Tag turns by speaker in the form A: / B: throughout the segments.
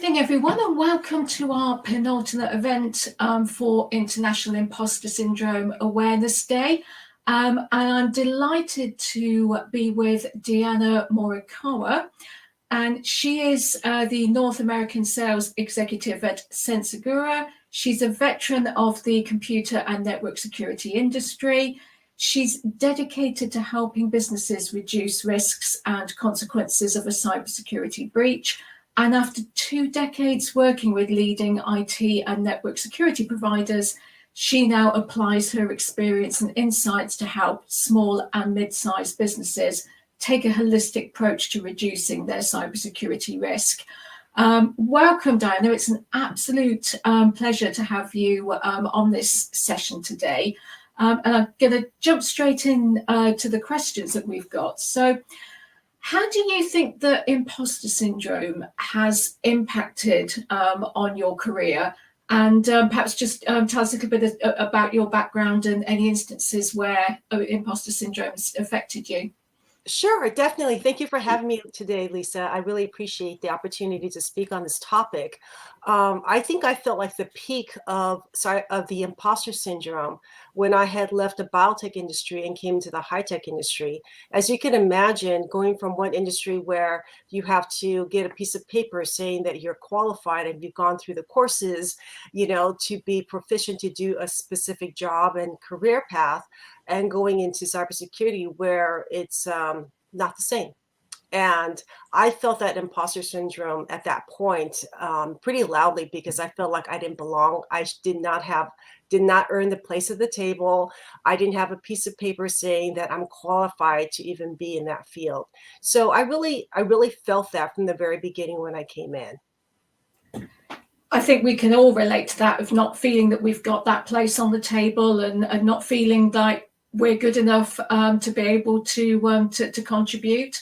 A: evening, everyone, and welcome to our penultimate event for International Imposter Syndrome Awareness Day. And I'm delighted to be with Dianna Morikawa, and she is the North American Sales Executive at Sensegura. She's a veteran of the computer and network security industry. She's dedicated to helping businesses reduce risks and consequences of a cybersecurity breach. And after 2 decades working with leading IT and network security providers, she now applies her experience and insights to help small and mid-sized businesses take a holistic approach to reducing their cybersecurity risk. Welcome, Dianna. It's an absolute pleasure to have you on this session today. And I'm going to jump straight in to the questions that we've got. So, how do you think that imposter syndrome has impacted on your career? And perhaps just tell us a little bit about your background and any instances where imposter syndrome has affected you.
B: Sure, definitely. Thank you for having me today, Lisa. I really appreciate the opportunity to speak on this topic. I think I felt like the peak of the imposter syndrome when I had left the biotech industry and came to the high-tech industry. As you can imagine, going from one industry where you have to get a piece of paper saying that you're qualified and you've gone through the courses, to be proficient to do a specific job and career path, and going into cybersecurity where it's not the same. And I felt that imposter syndrome at that point pretty loudly because I felt like I didn't belong. I did not earn the place at the table. I didn't have a piece of paper saying that I'm qualified to even be in that field. So I really felt that from the very beginning when I came in.
A: I think we can all relate to that, of not feeling that we've got that place on the table and not feeling like we're good enough to be able to contribute.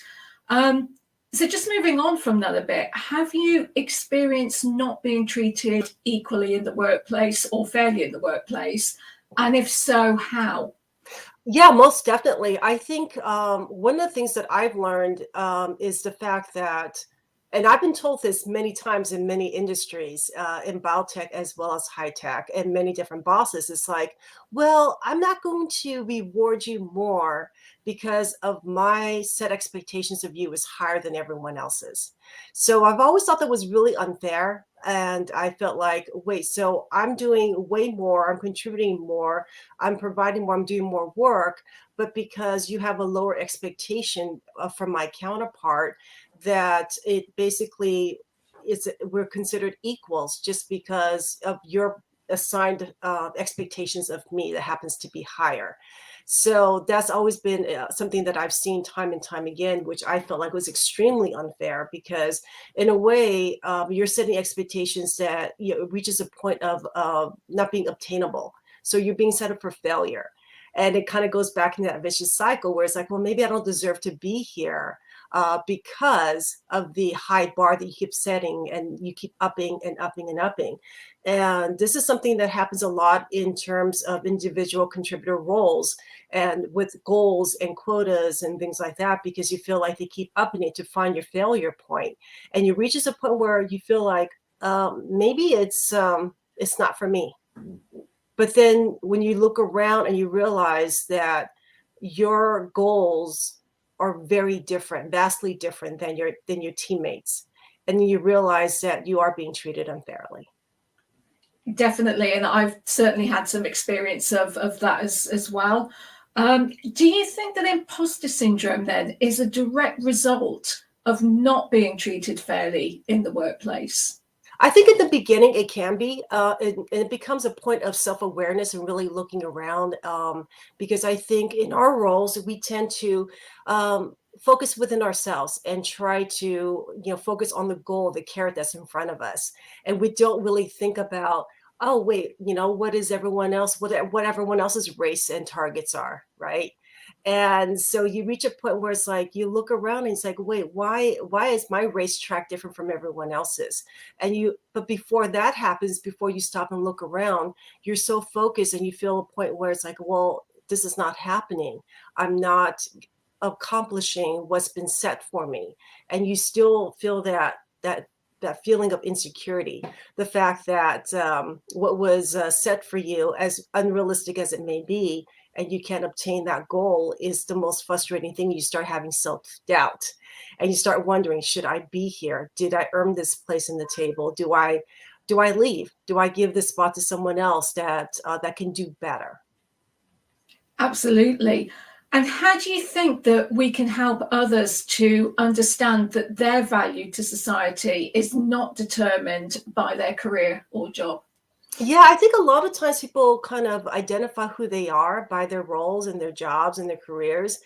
A: So just moving on from that a bit, have you experienced not being treated equally in the workplace or fairly in the workplace? And if so, how?
B: Yeah, most definitely. I think one of the things that I've learned is the fact that, and I've been told this many times in many industries, in biotech as well as high tech, and many different bosses. It's like, well, I'm not going to reward you more because of my set expectations of you is higher than everyone else's. So I've always thought that was really unfair. And I felt like, wait, so I'm doing way more, I'm contributing more, I'm providing more, I'm doing more work, but because you have a lower expectation from my counterpart, that it basically we're considered equals just because of your assigned expectations of me that happens to be higher. So that's always been something that I've seen time and time again, which I felt like was extremely unfair because in a way you're setting expectations that reaches a point of not being obtainable. So you're being set up for failure. And it kind of goes back in that vicious cycle where it's like, well, maybe I don't deserve to be here because of the high bar that you keep setting and you keep upping and upping and upping. And this is something that happens a lot in terms of individual contributor roles and with goals and quotas and things like that, because you feel like they keep upping it to find your failure point. And you reach a point where you feel like maybe it's not for me. But then when you look around and you realize that your goals are very different, vastly different than your teammates, and you realize that you are being treated unfairly.
A: Definitely, and I've certainly had some experience of that as well. Do you think that imposter syndrome then is a direct result of not being treated fairly in the workplace?
B: I think at the beginning it can be, it becomes a point of self-awareness and really looking around, because I think in our roles we tend to focus within ourselves and try to focus on the goal, the carrot that's in front of us, and we don't really think about, oh wait, what is everyone else, what everyone else's race and targets are, right? And so you reach a point where it's like you look around and it's like, wait, why is my racetrack different from everyone else's? But before that happens, before you stop and look around, you're so focused and you feel a point where it's like, well, this is not happening. I'm not accomplishing what's been set for me. And you still feel that that feeling of insecurity, the fact that what was set for you, as unrealistic as it may be, and you can't obtain that goal, is the most frustrating thing. You start having self-doubt, and you start wondering, should I be here? Did I earn this place in the table? Do I leave? Do I give this spot to someone else that can do better?
A: Absolutely. And how do you think that we can help others to understand that their value to society is not determined by their career or job?
B: Yeah, I think a lot of times people kind of identify who they are by their roles and their jobs and their careers.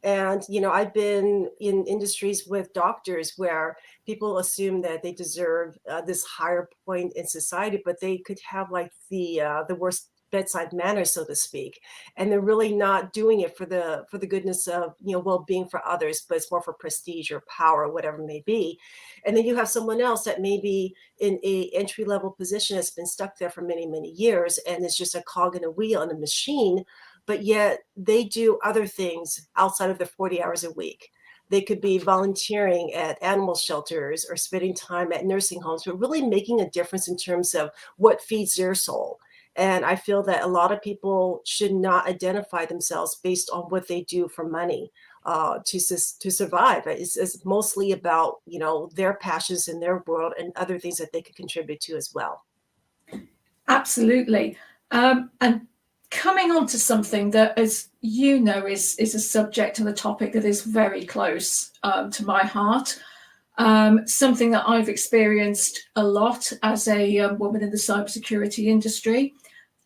B: And, I've been in industries with doctors where people assume that they deserve this higher point in society, but they could have like the worst bedside manner, so to speak, and they're really not doing it for the goodness of well-being for others, but it's more for prestige or power, whatever it may be. And then you have someone else that may be in a entry level position, has been stuck there for many, many years, and it's just a cog in a wheel in a machine, but yet they do other things outside of their 40 hours a week. They could be volunteering at animal shelters or spending time at nursing homes, but really making a difference in terms of what feeds their soul. And I feel that a lot of people should not identify themselves based on what they do for money to survive. It's mostly about their passions in their world and other things that they could contribute to as well.
A: Absolutely. And coming on to something that, as you know, is a subject and a topic that is very close to my heart. Something that I've experienced a lot as a woman in the cybersecurity industry.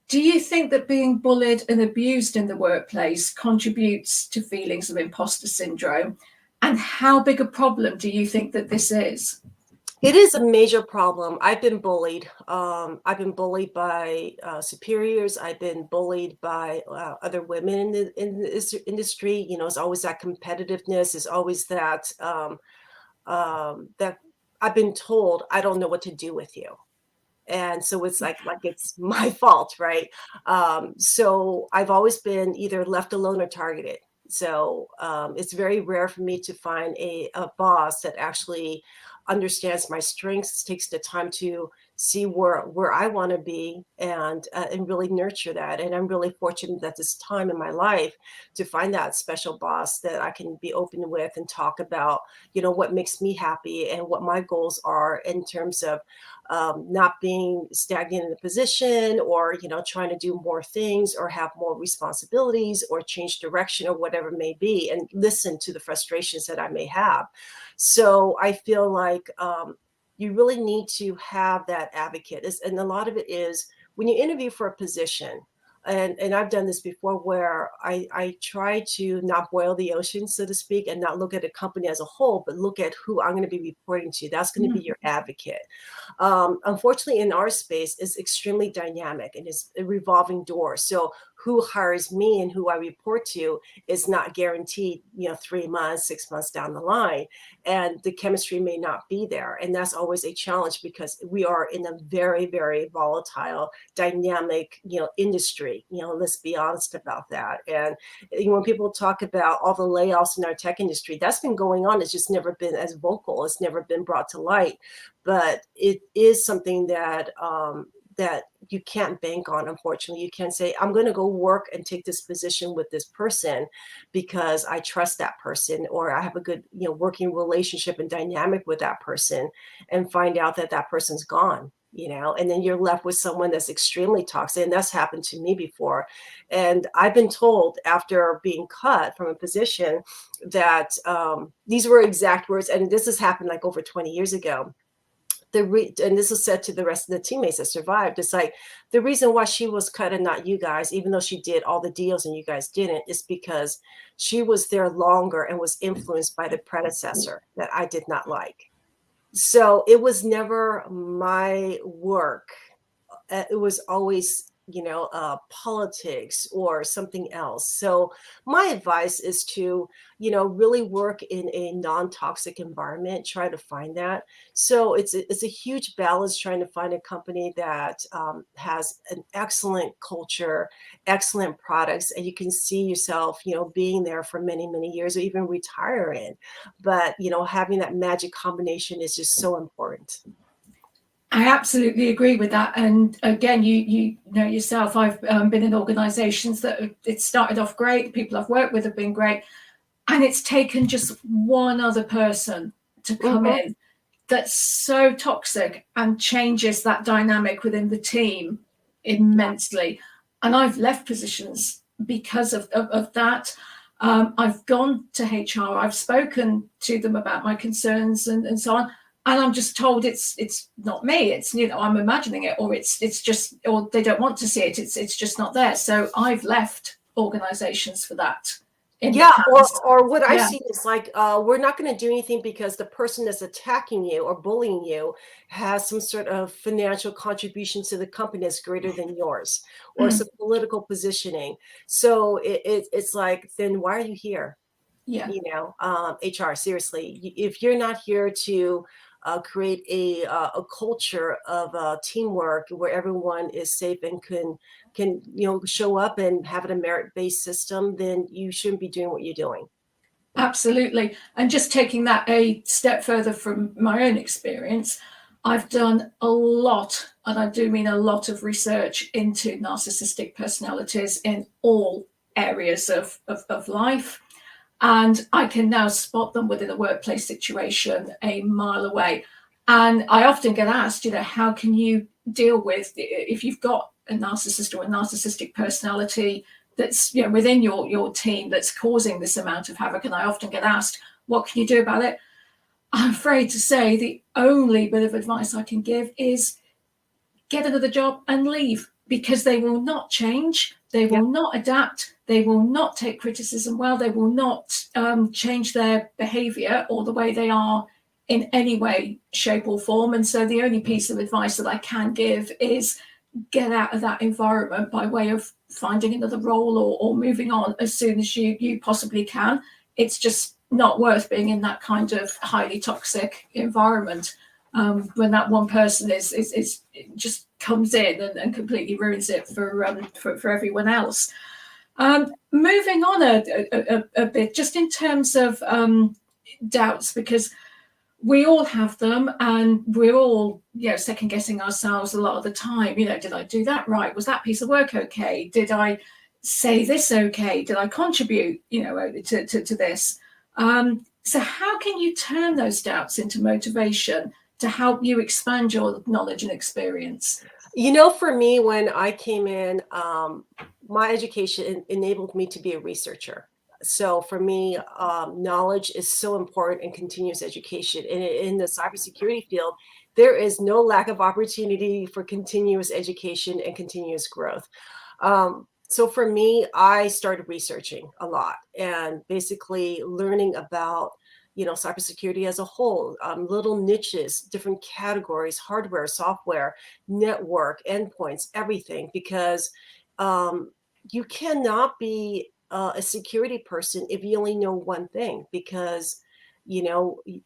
A: Do you think that being bullied and abused in the workplace contributes to feelings of imposter syndrome? And how big a problem do you think that this is?
B: It is a major problem. I've been bullied. I've been bullied by superiors. I've been bullied by other women in this industry. It's always that competitiveness. It's always that that I've been told I don't know what to do with you. And so it's like it's my fault, right? So I've always been either left alone or targeted. So it's very rare for me to find a boss that actually understands my strengths, takes the time to see where I want to be, and really nurture that. And I'm really fortunate at this time in my life to find that special boss that I can be open with and talk about, what makes me happy and what my goals are in terms of not being stagnant in a position, or trying to do more things or have more responsibilities or change direction or whatever it may be, and listen to the frustrations that I may have. So I feel like you really need to have that advocate. And a lot of it is when you interview for a position, and I've done this before, where I try to not boil the ocean, so to speak, and not look at a company as a whole, but look at who I'm going to be reporting to. That's going to be your advocate. Unfortunately, in our space, is extremely dynamic and is a revolving door. So who hires me and who I report to is not guaranteed, 3 months, 6 months down the line. And the chemistry may not be there. And that's always a challenge, because we are in a very, very volatile, dynamic, industry. Let's be honest about that. And when people talk about all the layoffs in our tech industry, that's been going on. It's just never been as vocal. It's never been brought to light. But it is something that that you can't bank on. Unfortunately, you can't say, I'm going to go work and take this position with this person because I trust that person, or I have a good working relationship and dynamic with that person, and find out that that person's gone. And then you're left with someone that's extremely toxic. And that's happened to me before. And I've been told, after being cut from a position, that these were exact words, and this has happened like over 20 years ago. And this was said to the rest of the teammates that survived. It's like, the reason why she was cut and not you guys, even though she did all the deals and you guys didn't, is because she was there longer and was influenced by the predecessor that I did not like. So it was never my work. It was always politics or something else. So my advice is to, really work in a non-toxic environment, try to find that. So it's a huge balance trying to find a company that has an excellent culture, excellent products, and you can see yourself, being there for many, many years or even retiring. But, having that magic combination is just so important.
A: I absolutely agree with that. And again, you know yourself, I've been in organizations that it started off great. The people I've worked with have been great. And it's taken just one other person to come
B: Mhm.
A: in that's so toxic and changes that dynamic within the team
B: Yeah.
A: immensely. And I've left positions because of that. I've gone to HR, I've spoken to them about my concerns and so on. And I'm just told it's not me. It's, I'm imagining it, or it's just, or they don't want to see it. It's just not there. So I've left organizations for that in the
B: Yeah,
A: past.
B: or what I've
A: Yeah.
B: seen is like, we're not going to do anything because the person that's attacking you or bullying you has some sort of financial contribution to the company that's greater than yours, or
A: Mm.
B: some political positioning. So it's like, then why are you here?
A: Yeah.
B: HR, seriously, if you're not here to create a culture of teamwork where everyone is safe and can show up and have it a merit-based system, then you shouldn't be doing what you're doing.
A: Absolutely. And just taking that a step further from my own experience, I've done a lot, and I do mean a lot of research into narcissistic personalities in all areas of life. And I can now spot them within a workplace situation a mile away. And I often get asked, how can you deal with if you've got a narcissist or a narcissistic personality that's within your team that's causing this amount of havoc? And I often get asked, what can you do about it? I'm afraid to say the only bit of advice I can give is get another job and leave, because they will not change, they
B: Yeah.
A: will not adapt, they will not take criticism well, they will not change their behavior or the way they are in any way, shape, or form. And so the only piece of advice that I can give is get out of that environment by way of finding another role, or moving on as soon as you possibly can. It's just not worth being in that kind of highly toxic environment, when that one person is just comes in and completely ruins it for everyone else. Moving on a bit, just in terms of doubts, because we all have them, and we're all second guessing ourselves a lot of the time. Did I do that right? Was that piece of work okay? Did I say this okay? Did I contribute to this? So how can you turn those doubts into motivation to help you expand your knowledge and experience?
B: For me, when I came in, my education enabled me to be a researcher. So for me, knowledge is so important in continuous education. And in the cybersecurity field, there is no lack of opportunity for continuous education and continuous growth. So for me, I started researching a lot and basically learning about cybersecurity as a whole, little niches, different categories, hardware, software, network, endpoints, everything, because um, you cannot be a security person if you only know one thing. Because,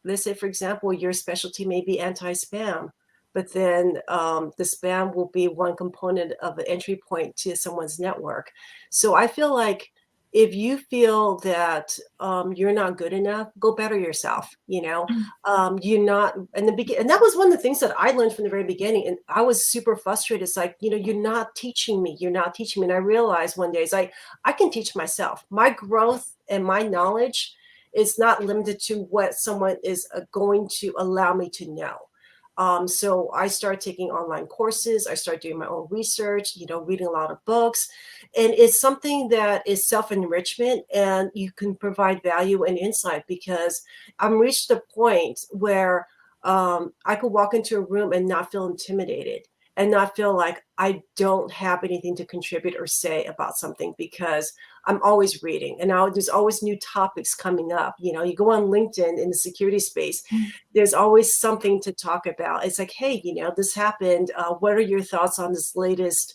B: let's say, for example, your specialty may be anti-spam, but then the spam will be one component of the entry point to someone's network. So I feel like if you feel that you're not good enough, go better yourself. You're not in the beginning, and that was one of the things that I learned from the very beginning. And I was super frustrated. It's like, you're not teaching me. You're not teaching me. And I realized one day, it's like, I can teach myself. My growth and my knowledge is not limited to what someone is going to allow me to know. So I started taking online courses. I started doing my own research, reading a lot of books. And it's something that is self-enrichment, and you can provide value and insight, because I'm reached a point where I could walk into a room and not feel intimidated. and not feel like I don't have anything to contribute or say about something, because I'm always reading, and now there's always new topics coming up. You know, you go on LinkedIn in the security space, there's always something to talk about. It's like, hey, you know, this happened. What are your thoughts on this latest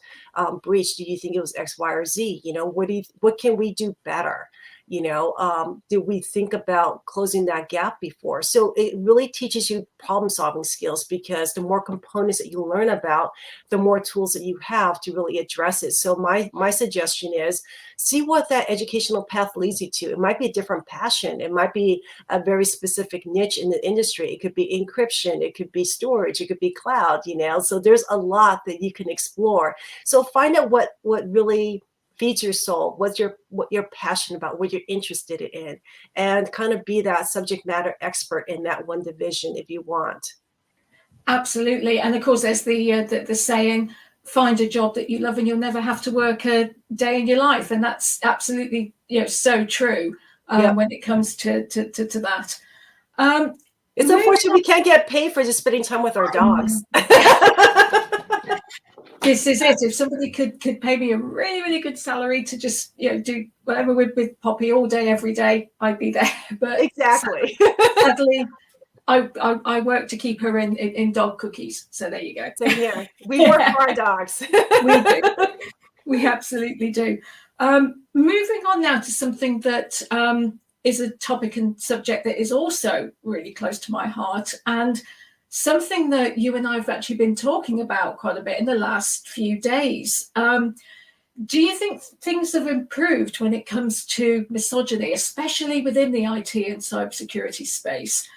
B: breach? Do you think it was X, Y, or Z? You know, what can we do better? You know, did we think about closing that gap before? So it really teaches you problem solving skills, because the more components that you learn about, the more tools that you have to really address it. So my suggestion is, see what that educational path leads you to. It might be a different passion. It might be a very specific niche in the industry. It could be encryption. It could be storage. It could be cloud, you know. So there's a lot that you can explore. So find out what really feeds your soul, what you're passionate about, what you're interested in, and kind of be that subject matter expert in that one division if you want.
A: Absolutely. And of course, there's the saying, find a job that you love and you'll never have to work a day in your life. And that's absolutely, you know, so true when it comes to that.
B: It's unfortunate we can't get paid for just spending time with our dogs.
A: This is it. If somebody could pay me a really, really good salary to just, you know, do whatever with Poppy all day, every day, I'd be there. But
B: exactly.
A: sadly, I work to keep her in dog cookies. So there you go.
B: Same here. We work for our dogs.
A: We do. We absolutely do. Moving on now to something that is a topic and subject that is also really close to my heart, and something that you and I have actually been talking about quite a bit in the last few days. Do you think things have improved when it comes to misogyny, especially within the IT and cybersecurity space?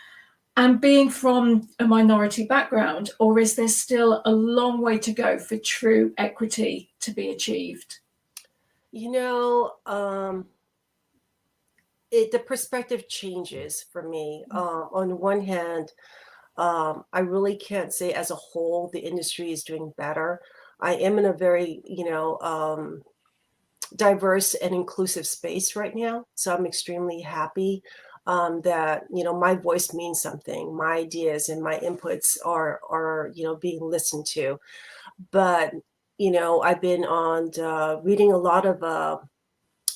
A: And being from a minority background, or is there still a long way to go for true equity to be achieved?
B: You know, the perspective changes for me. On one hand, I really can't say as a whole the industry is doing better. I am in a very, you know, diverse and inclusive space right now. So I'm extremely happy that, you know, my voice means something. My ideas and my inputs are, you know, being listened to. But, you know, I've been on reading a lot of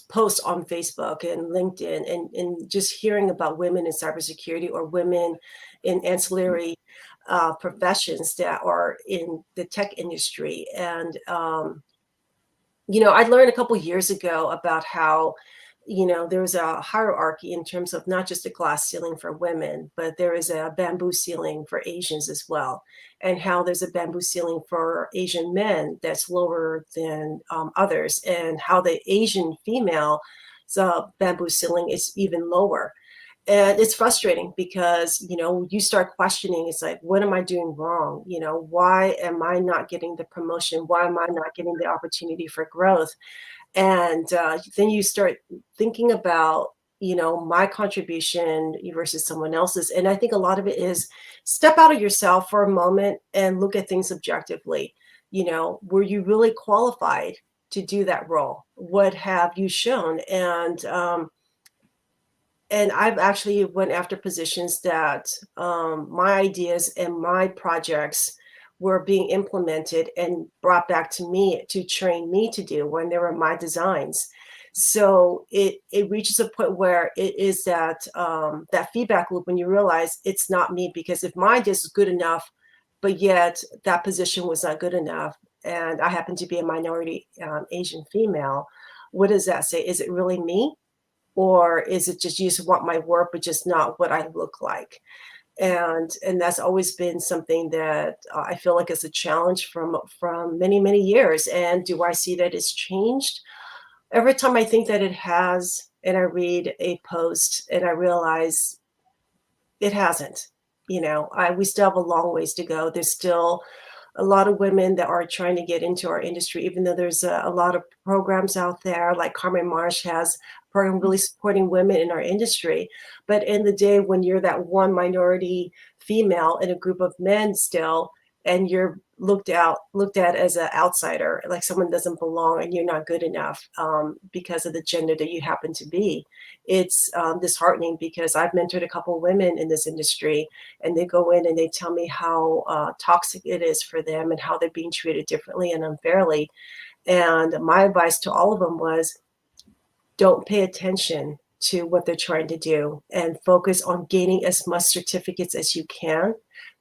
B: posts on Facebook and LinkedIn, and just hearing about women in cybersecurity or women in ancillary professions that are in the tech industry. And you know, I learned a couple years ago about how, you know, there's a hierarchy in terms of not just a glass ceiling for women, but there is a bamboo ceiling for Asians as well, and how there's a bamboo ceiling for Asian men that's lower than others, and how the Asian female bamboo ceiling is even lower. And it's frustrating because, you know, you start questioning, it's like, what am I doing wrong? You know, why am I not getting the promotion? Why am I not getting the opportunity for growth? And then you start thinking about, you know, my contribution versus someone else's. And I think a lot of it is step out of yourself for a moment and look at things objectively. You know, were you really qualified to do that role? What have you shown? And I've actually went after positions that my ideas and my projects were being implemented and brought back to me to train me to do when they were my designs. So it reaches a point where it is that that feedback loop when you realize it's not me, because if mine is good enough, but yet that position was not good enough, and I happen to be a minority Asian female, what does that say? Is it really me? Or is it just you just want my work, but just not what I look like? And that's always been something that I feel like is a challenge from many years. And do I see that it's changed? Every time I think that it has, and I read a post and I realize it hasn't. You know, we still have a long ways to go. There's still a lot of women that are trying to get into our industry, even though there's a lot of programs out there, like Carmen Marsh has a program really supporting women in our industry. But in the day, when you're that one minority female in a group of men still, and you're looked at as an outsider, like someone doesn't belong and you're not good enough because of the gender that you happen to be. It's disheartening, because I've mentored a couple of women in this industry, and they go in and they tell me how toxic it is for them and how they're being treated differently and unfairly. And my advice to all of them was, don't pay attention to what they're trying to do and focus on gaining as much certificates as you can,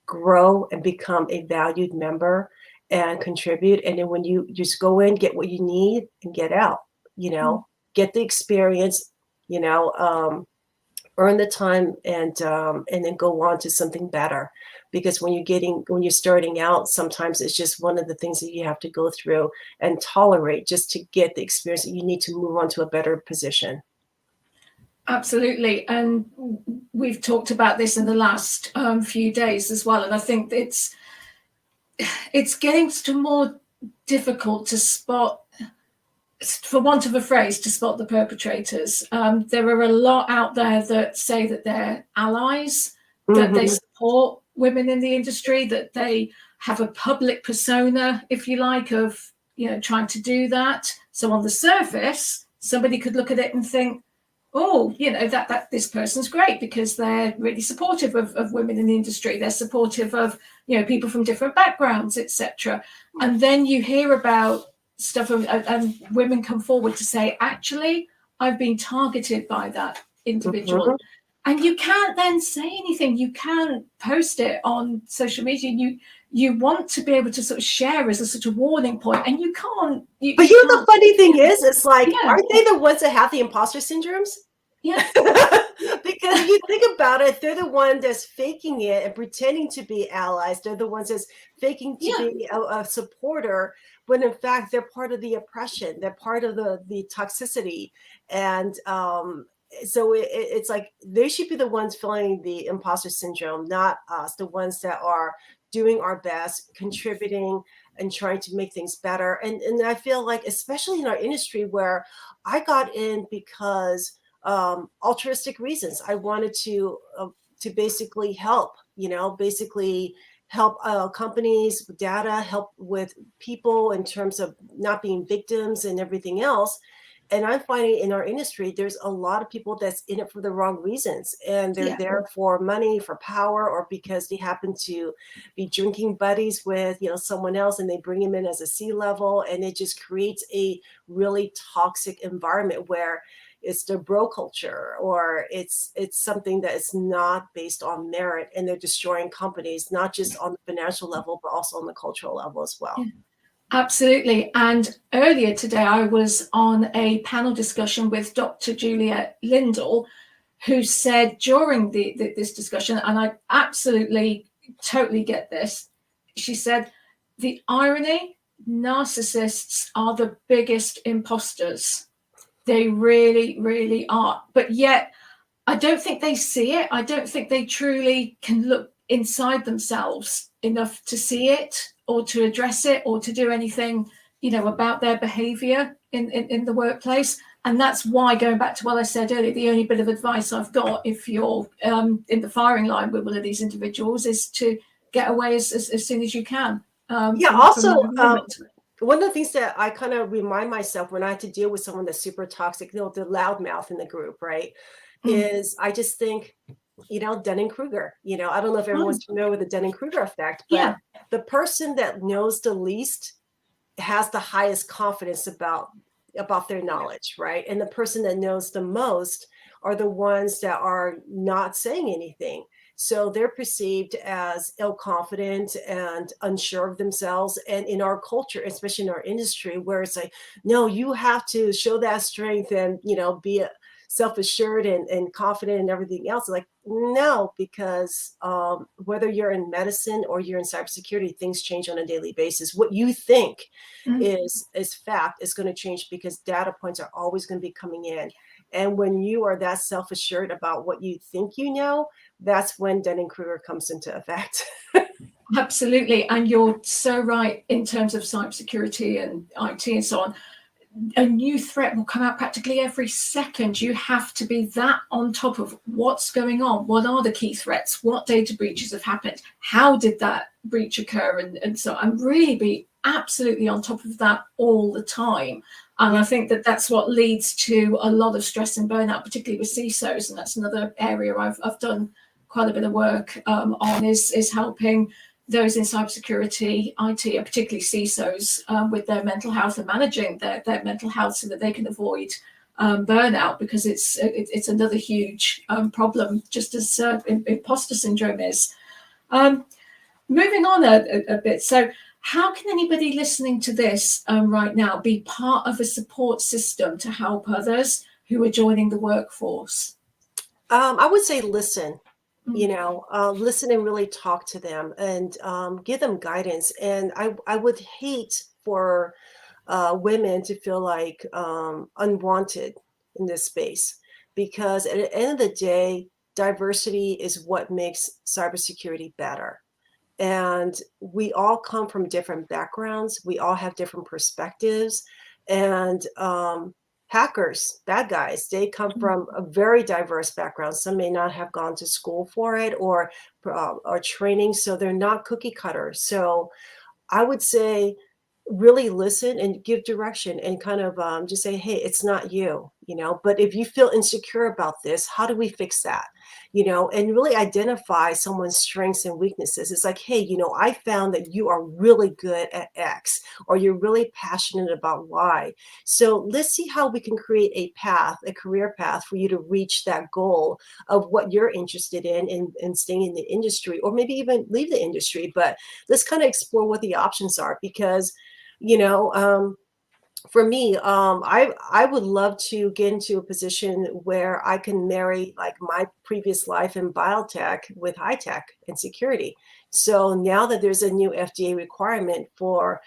B: grow and become a valued member and contribute. And then when you just go in, get what you need and get out, get the experience, earn the time, and then go on to something better. Because when you're starting out, sometimes it's just one of the things that you have to go through and tolerate just to get the experience that you need to move on to a better position.
A: Absolutely. And we've talked about this in the last few days as well. And I think it's getting to more difficult to spot, for want of a phrase, to spot the perpetrators. There are a lot out there that say that they're allies, that they support women in the industry, that they have a public persona, if you like, of, trying to do that. So on the surface, somebody could look at it and think, oh, that this person's great because they're really supportive of women in the industry. They're supportive of, people from different backgrounds, etc. And then you hear about stuff and women come forward to say, actually, I've been targeted by that individual. And you can't then say anything. You can't post it on social media. You want to be able to sort of share as a sort of warning point, and you can't.
B: But the funny thing is, it's like, aren't they the ones that have the imposter syndromes?
A: Yeah.
B: Because if you think about it, they're the one that's faking it and pretending to be allies. They're the ones that's faking to be a supporter, when in fact they're part of the oppression. They're part of the toxicity. And so it's like they should be the ones feeling the imposter syndrome, not us, the ones that are doing our best, contributing and trying to make things better. And I feel like, especially in our industry, where I got in because altruistic reasons. I wanted to basically help, help companies with data, help with people in terms of not being victims and everything else. And I'm finding in our industry, there's a lot of people that's in it for the wrong reasons. And they're there for money, for power, or because they happen to be drinking buddies with, someone else, and they bring him in as a C-level. And it just creates a really toxic environment where it's the bro culture, or it's something that is not based on merit, and they're destroying companies, not just on the financial level, but also on the cultural level as well.
A: Yeah. Absolutely. And earlier today, I was on a panel discussion with Dr. Juliet Lindell, who said during this discussion, and I absolutely, totally get this, she said, the irony, narcissists are the biggest imposters. They really, really are. But yet, I don't think they see it. I don't think they truly can look inside themselves enough to see it, or to address it, or to do anything, about their behavior in the workplace. And that's why, going back to what I said earlier, the only bit of advice I've got, if you're in the firing line with one of these individuals, is to get away as soon as you can.
B: One of the things that I kind of remind myself when I have to deal with someone that's super toxic, the loudmouth in the group, right, is I just think, Dunning-Kruger, I don't know if everyone's familiar with the Dunning-Kruger effect, but the person that knows the least has the highest confidence about their knowledge, right? And the person that knows the most are the ones that are not saying anything. So they're perceived as ill-confident and unsure of themselves. And in our culture, especially in our industry, where it's like, no, you have to show that strength and, be self-assured and confident and everything else. Like, no, because whether you're in medicine or you're in cybersecurity, things change on a daily basis. What you think is fact is going to change, because data points are always going to be coming in. And when you are that self-assured about what you think that's when Dunning-Kruger comes into effect.
A: Absolutely. And you're so right in terms of cybersecurity and IT and so on. a new threat will come out practically every second. You have to be that on top of what's going on. What are the key threats? What data breaches have happened? How did that breach occur? And so I'm really be absolutely on top of that all the time. And I think that that's what leads to a lot of stress and burnout, particularly with CISOs. And that's another area I've done quite a bit of work on is helping those in cybersecurity, IT, and particularly CISOs, with their mental health and managing their mental health so that they can avoid burnout, because it's another huge problem, just as imposter syndrome is. Moving on a bit, so how can anybody listening to this right now be part of a support system to help others who are joining the workforce?
B: I would say listen. Listen and really talk to them and give them guidance. And I would hate for women to feel like unwanted in this space, because at the end of the day, diversity is what makes cybersecurity better. And we all come from different backgrounds. We all have different perspectives. And hackers, bad guys, they come from a very diverse background. Some may not have gone to school for it or training, so they're not cookie cutters. So I would say really listen and give direction and kind of just say, hey, it's not you, but if you feel insecure about this, how do we fix that? And really identify someone's strengths and weaknesses. It's like, hey, I found that you are really good at X, or you're really passionate about Y. So let's see how we can create a career path for you to reach that goal of what you're interested in and staying in the industry, or maybe even leave the industry. But let's kind of explore what the options are, because for me, I would love to get into a position where I can marry like my previous life in biotech with high tech and security. So now that there's a new FDA requirement for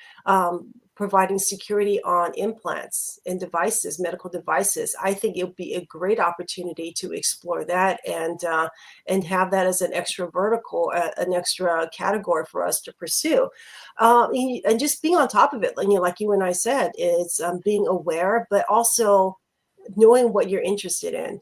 B: providing security on implants and devices, medical devices, I think it would be a great opportunity to explore that and have that as an extra vertical, an extra category for us to pursue. And just being on top of it, like you and I said, is being aware, but also knowing what you're interested in.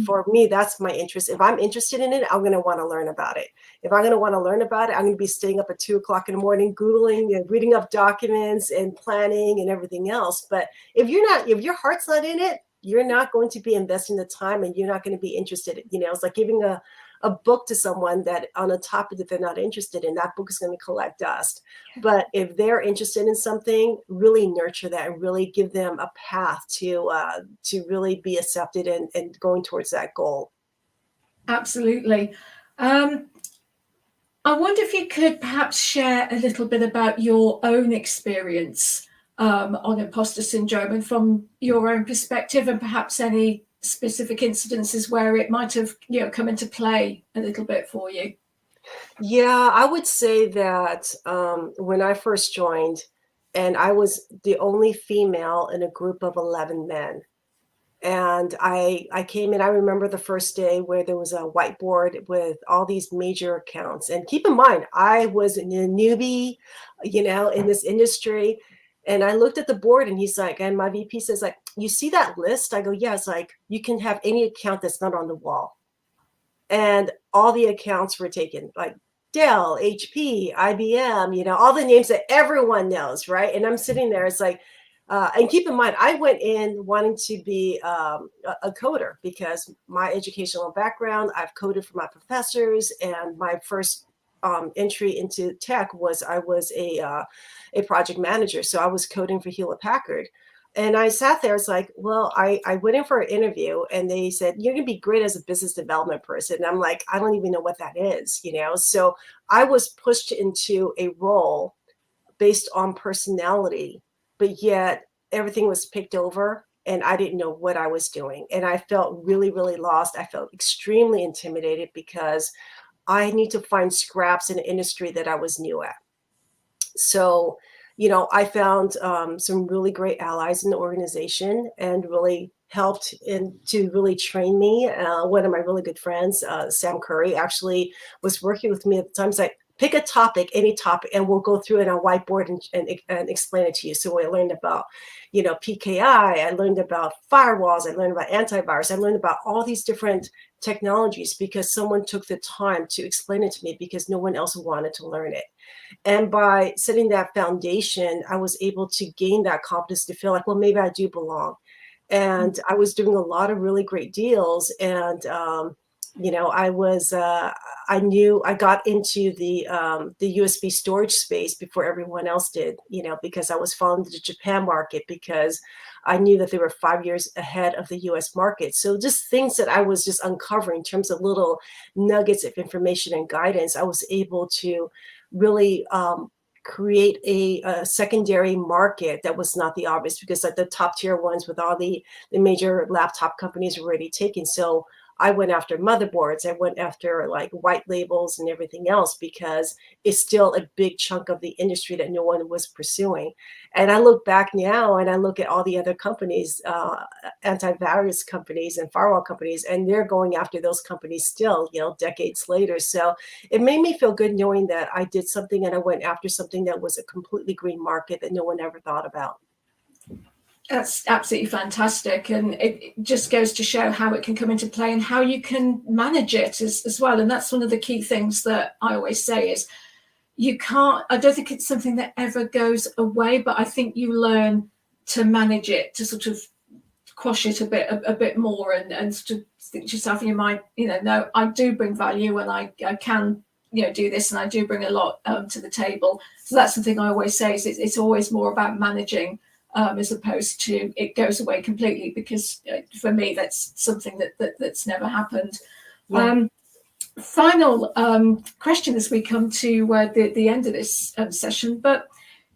B: For me, that's my interest. If I'm interested in it, I'm going to want to learn about it. If I'm going to want to learn about it, I'm going to be staying up at 2 o'clock in the morning, Googling and reading up documents and planning and everything else. But if your heart's not in it, you're not going to be investing the time, and you're not going to be interested. It's like giving a book to someone that on a topic that they're not interested in. That book is going to collect dust. But if they're interested in something, really nurture that and really give them a path to really be accepted and going towards that goal.
A: Absolutely. I wonder if you could perhaps share a little bit about your own experience on imposter syndrome, and from your own perspective, and perhaps any specific incidences where it might have come into play a little bit for you.
B: Yeah, I would say that when I first joined, and I was the only female in a group of 11 men. And I came in, I remember the first day where there was a whiteboard with all these major accounts. And keep in mind, I was a newbie, in this industry. And I looked at the board, and he's like, and my VP says, like, you see that list? I go, yeah. It's like, you can have any account that's not on the wall. And all the accounts were taken, like Dell, HP, IBM, all the names that everyone knows, right? And I'm sitting there, it's like, and keep in mind, I went in wanting to be a coder, because my educational background, I've coded for my professors, and my first entry into tech was I was a project manager. So I was coding for Hewlett Packard. And I sat there, it's like, well, I went in for an interview, and they said, you're going to be great as a business development person. And I'm like, I don't even know what that is, So I was pushed into a role based on personality, but yet everything was picked over, and I didn't know what I was doing. And I felt really, really lost. I felt extremely intimidated, because I need to find scraps in an industry that I was new at. So, I found some really great allies in the organization, and really helped to really train me. One of my really good friends, Sam Curry, actually was working with me at the time. He's like, pick a topic, any topic, and we'll go through it on whiteboard and explain it to you. So I learned about, PKI, I learned about firewalls, I learned about antivirus, I learned about all these different technologies because someone took the time to explain it to me because no one else wanted to learn it. And by setting that foundation, I was able to gain that confidence to feel like, well, maybe I do belong. And I was doing a lot of really great deals. And, I knew I got into the USB storage space before everyone else did, because I was following the Japan market because I knew that they were 5 years ahead of the US market. So just things that I was just uncovering in terms of little nuggets of information and guidance, I was able to really create a secondary market that was not the obvious, because like the top tier ones with all the major laptop companies were already taken. So I went after motherboards. I went after like white labels and everything else because it's still a big chunk of the industry that no one was pursuing. And I look back now and I look at all the other companies, antivirus companies and firewall companies, and they're going after those companies still, decades later. So it made me feel good knowing that I did something and I went after something that was a completely green market that no one ever thought about.
A: That's absolutely fantastic. And it just goes to show how it can come into play and how you can manage it as well. And that's one of the key things that I always say is I don't think it's something that ever goes away, but I think you learn to manage it, to sort of quash it a bit more and sort of think to yourself in your mind, no, I do bring value and I can, do this and I do bring a lot to the table. So that's the thing I always say is it's always more about managing as opposed to it goes away completely, because for me that's something that's never happened. Yeah. Final question as we come to the end of this session, but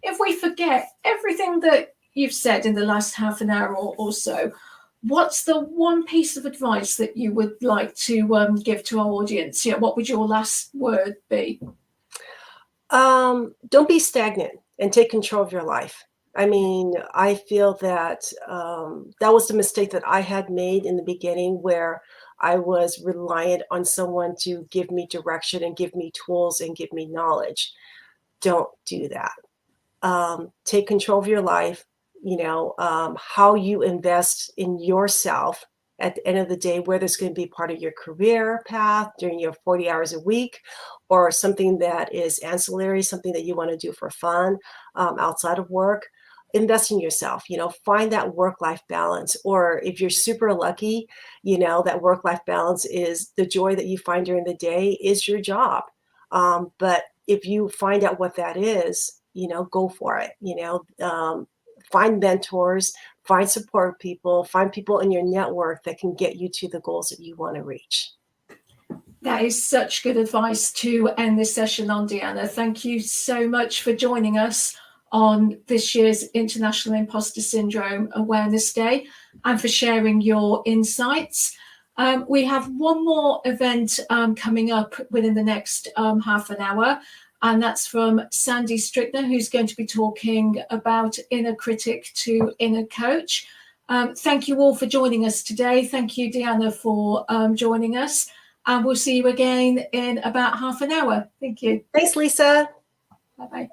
A: if we forget everything that you've said in the last half an hour or so, what's the one piece of advice that you would like to give to our audience? What would your last word be?
B: Don't be stagnant and take control of your life. I mean, I feel that that was the mistake that I had made in the beginning, where I was reliant on someone to give me direction and give me tools and give me knowledge. Don't do that. Take control of your life, how you invest in yourself at the end of the day, whether it's going to be part of your career path during your 40 hours a week or something that is ancillary, something that you want to do for fun outside of work. Invest in yourself, find that work-life balance. Or if you're super lucky, that work-life balance is the joy that you find during the day is your job. But if you find out what that is, go for it. Find mentors, find support people, find people in your network that can get you to the goals that you want to reach.
A: That is such good advice to end this session on, Dianna. Thank you so much for joining us on this year's International Imposter Syndrome Awareness Day and for sharing your insights. We have one more event coming up within the next half an hour, and that's from Sandy Strickner, who's going to be talking about inner critic to inner coach. Thank you all for joining us today. Thank you, Dianna, for joining us. And we'll see you again in about half an hour. Thank you.
B: Thanks, Lisa.
A: Bye-bye.